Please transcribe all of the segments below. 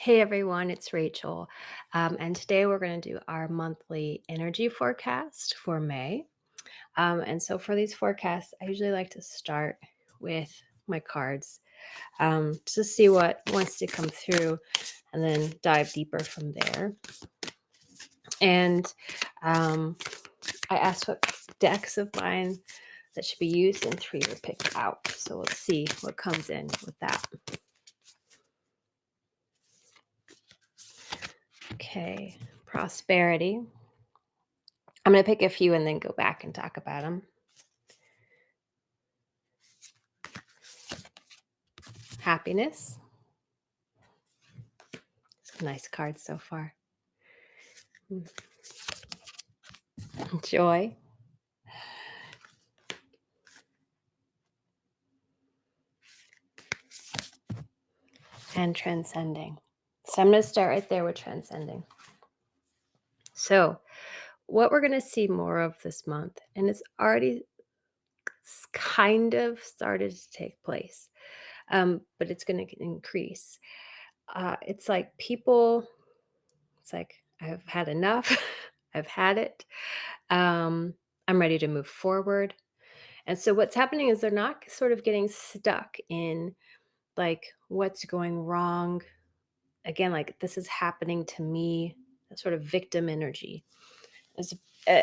Hey everyone, it's Rachel. And today we're going to do our monthly energy forecast for May. And so for these forecasts, I usually like to start with my cards to see what wants to come through and then dive deeper from there. And um, I asked what decks of mine that should be used, and three were picked out. So let's see what comes in with that. Okay, prosperity. I'm going to pick a few and then go back and talk about them. Happiness. It's a nice card so far. Joy. And transcending. So I'm going to start right there with transcending. So, what we're going to see more of this month, and it's already kind of started to take place, but it's going to increase. It's like people, it's like, I've had enough. I've had it. I'm ready to move forward. And so, what's happening is they're not sort of getting stuck in like what's going wrong. Again, like this is happening to me, that sort of victim energy. As,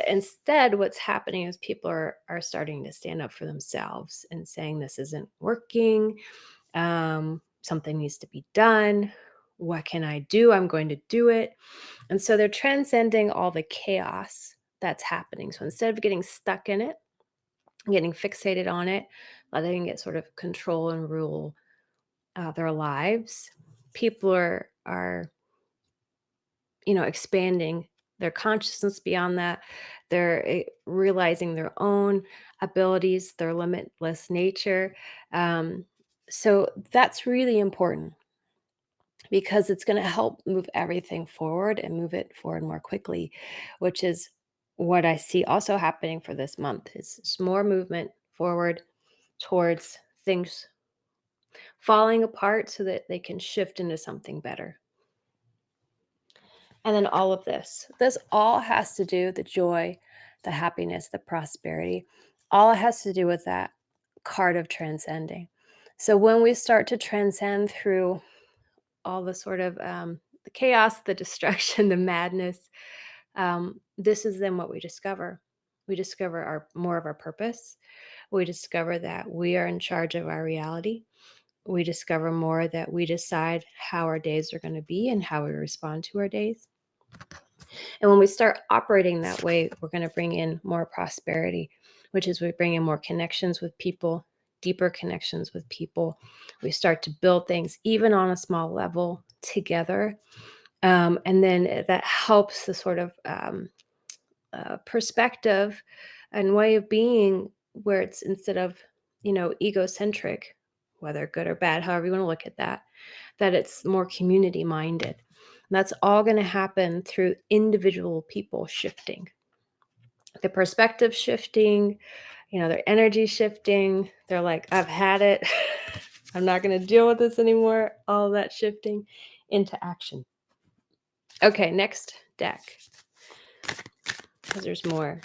Instead, what's happening is people are starting to stand up for themselves and saying this isn't working. Something needs to be done. What can I do? I'm going to do it. And so they're transcending all the chaos that's happening. So instead of getting stuck in it, getting fixated on it, letting it sort of control and rule their lives, people are expanding their consciousness beyond that. They're realizing their own abilities, their limitless nature. Um, so that's really important because it's going to help move everything forward and move it forward more quickly, which is what I see also happening for this month. It's more movement forward towards things falling apart so that they can shift into something better. And then all of this all has to do the joy, the happiness, the prosperity, all has to do with that card of transcending. So when we start to transcend through all the sort of the chaos, the destruction, the madness, this is then what we discover. We discover our more of our purpose. We discover that we are in charge of our reality. We discover more that we decide how our days are going to be and how we respond to our days. And when we start operating that way, we're going to bring in more prosperity, which is we bring in more connections with people, deeper connections with people. We start to build things, even on a small level, together. And then that helps the sort of perspective and way of being where it's instead of, egocentric, whether good or bad, however you want to look at that, that it's more community minded. That's all going to happen through individual people shifting, the perspective shifting, their energy shifting. They're like, I've had it. I'm not going to deal with this anymore. All of that shifting into action. Okay, next deck, because there's more.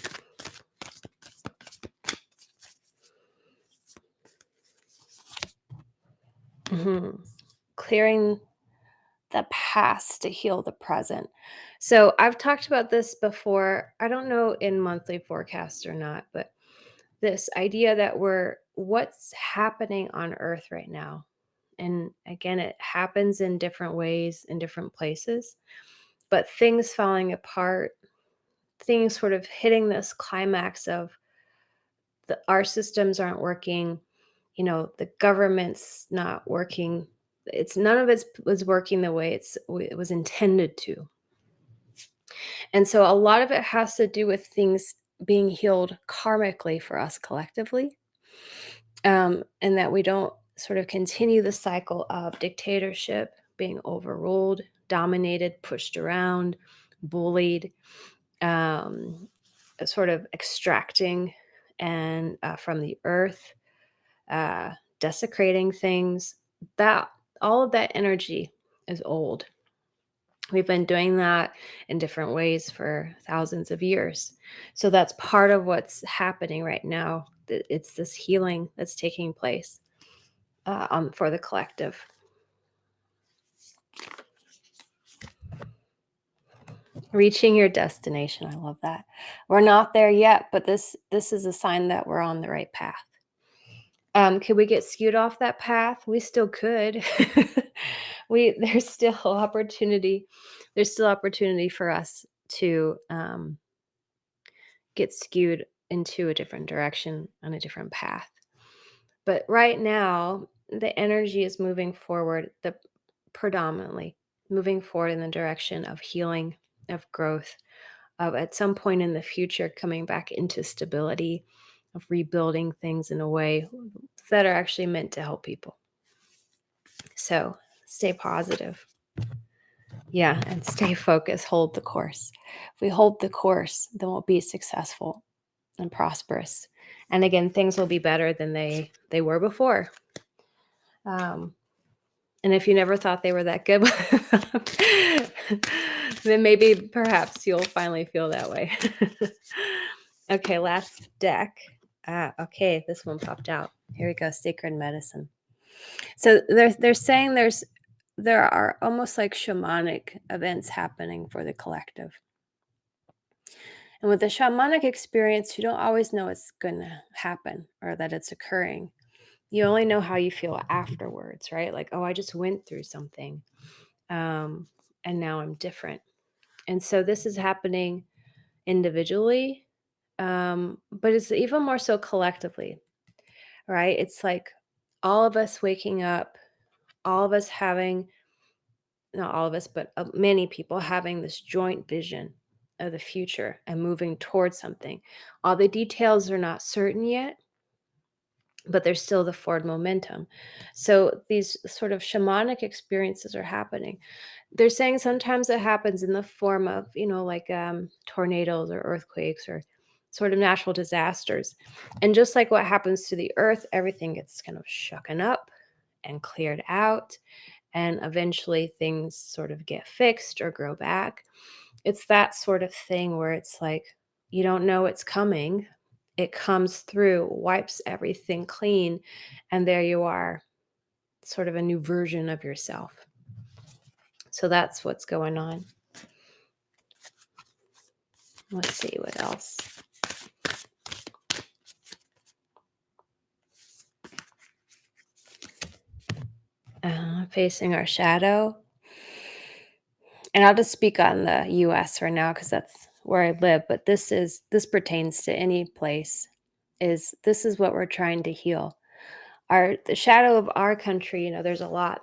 Clearing the past to heal the present. So I've talked about this before. I don't know in monthly forecasts or not, but this idea that what's happening on earth right now. And again, it happens in different ways in different places, but things falling apart, things sort of hitting this climax of our systems aren't working, the government's not working. It's none of it was working the way it was intended to. And so a lot of it has to do with things being healed karmically for us collectively, and that we don't sort of continue the cycle of dictatorship, being overruled, dominated, pushed around, bullied, um, sort of extracting and from the earth, desecrating things. That all of that energy is old. We've been doing that in different ways for thousands of years. So that's part of what's happening right now. It's this healing that's taking place for the collective. Reaching your destination. I love that. We're not there yet, but this is a sign that we're on the right path. Could we get skewed off that path? We still could. There's still opportunity. There's still opportunity for us to get skewed into a different direction on a different path. But right now, the energy is moving forward, the predominantly moving forward in the direction of healing, of growth, of at some point in the future coming back into stability, of rebuilding things in a way that are actually meant to help people. So stay positive. Yeah, and stay focused, hold the course. If we hold the course, then we'll be successful and prosperous. And again, things will be better than they were before. And if you never thought they were that good, then maybe perhaps you'll finally feel that way. Okay, last deck. Okay, this one popped out. Here we go, Sacred Medicine. So they're saying there are almost like shamanic events happening for the collective. And with the shamanic experience, you don't always know it's going to happen or that it's occurring. You only know how you feel afterwards, right? Like, oh, I just went through something, and now I'm different. And so this is happening individually, but it's even more so collectively, right? It's like all of us waking up, all of us having, not all of us, but many people having this joint vision of the future and moving towards something. All the details are not certain yet, but there's still the forward momentum. So these sort of shamanic experiences are happening. They're saying sometimes it happens in the form of, like tornadoes or earthquakes or sort of natural disasters. And just like what happens to the earth, everything gets kind of shucken up and cleared out. And eventually things sort of get fixed or grow back. It's that sort of thing where it's like, you don't know it's coming. It comes through, wipes everything clean, and there you are, sort of a new version of yourself. So that's what's going on. Let's see what else. Facing our shadow. And I'll just speak on the US right now because that's where I live, but this pertains to any place. This is what we're trying to heal. The shadow of our country, there's a lot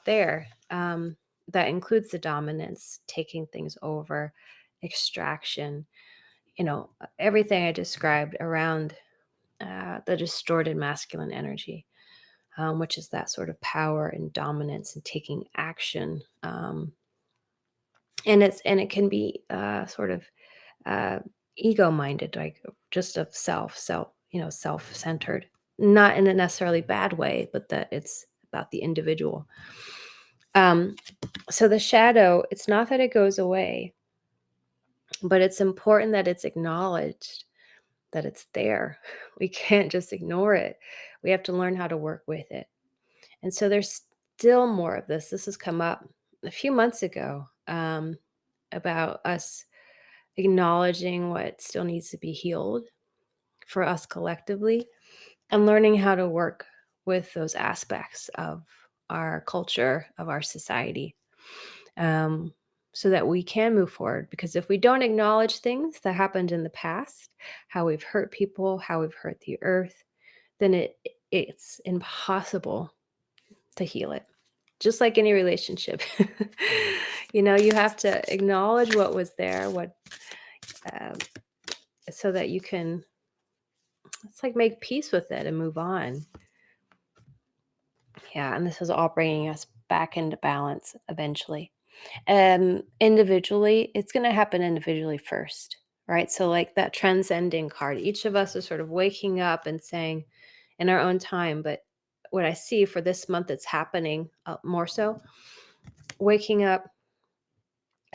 there. That includes the dominance, taking things over, extraction, everything I described around the distorted masculine energy, which is that sort of power and dominance and taking action. And it can be sort of ego-minded, like just of self-centered, not in a necessarily bad way, but that it's about the individual. So the shadow, it's not that it goes away, but it's important that it's acknowledged, that it's there. We can't just ignore it. We have to learn how to work with it. And so there's still more of this. This has come up a few months ago, about us acknowledging what still needs to be healed for us collectively and learning how to work with those aspects of our culture, of our society, so that we can move forward. Because if we don't acknowledge things that happened in the past, how we've hurt people, how we've hurt the earth, then it's impossible to heal it. Just like any relationship, you have to acknowledge what was there, so that you can, it's like make peace with it and move on. Yeah, and this is all bringing us back into balance eventually. Individually, it's going to happen individually first, right? So like that transcending card, each of us is sort of waking up and saying in our own time, but what I see for this month, it's happening more so, waking up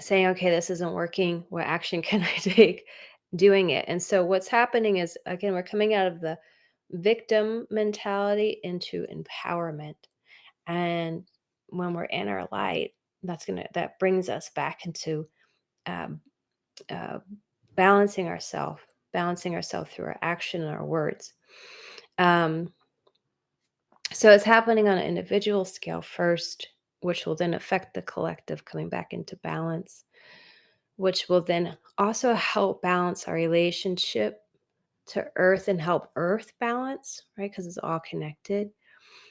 saying, okay, this isn't working. What action can I take doing it? And so what's happening is, again, we're coming out of the victim mentality into empowerment. And when we're in our light, that brings us back into um, uh, balancing ourselves through our action and our words. Um, so it's happening on an individual scale first, which will then affect the collective coming back into balance, which will then also help balance our relationship to Earth and help Earth balance, right? Because it's all connected.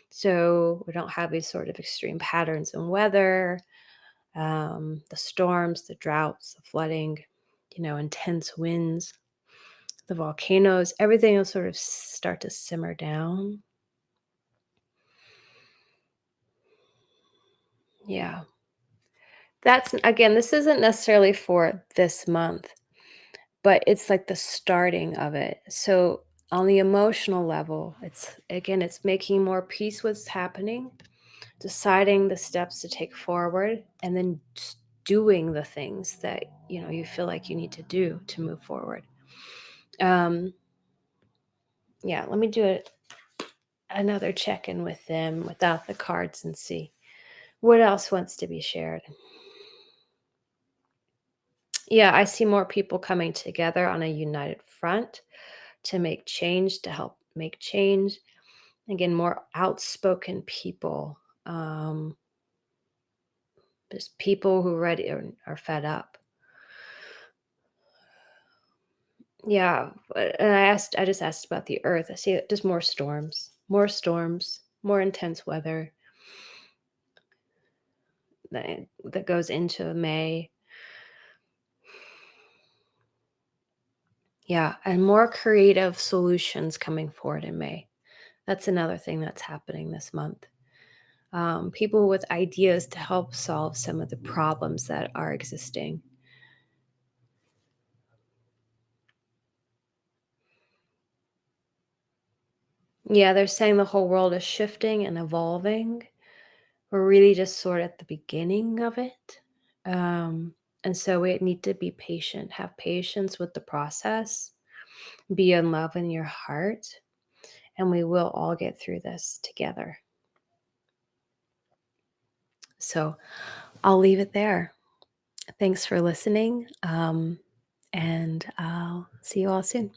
So we don't have these sort of extreme patterns in weather, the storms, the droughts, the flooding, intense winds, the volcanoes, everything will sort of start to simmer down. Yeah. That's again, this isn't necessarily for this month, but it's like the starting of it. So on the emotional level, it's making more peace with what's happening, deciding the steps to take forward, and then just doing the things that you feel like you need to do to move forward. Um, yeah, let me do another check-in with them without the cards and see what else wants to be shared. Yeah, I see more people coming together on a united front to make change, to help make change. Again, more outspoken people, just people who already are fed up. Yeah, and I just asked about the earth. I see just more storms, more intense weather that goes into May. Yeah, and more creative solutions coming forward in May. That's another thing that's happening this month. People with ideas to help solve some of the problems that are existing. Yeah, they're saying the whole world is shifting and evolving. We're really just sort of at the beginning of it. Um, and so we need to be patient, have patience with the process, be in love in your heart, and we will all get through this together. So I'll leave it there. Thanks for listening. And I'll see you all soon.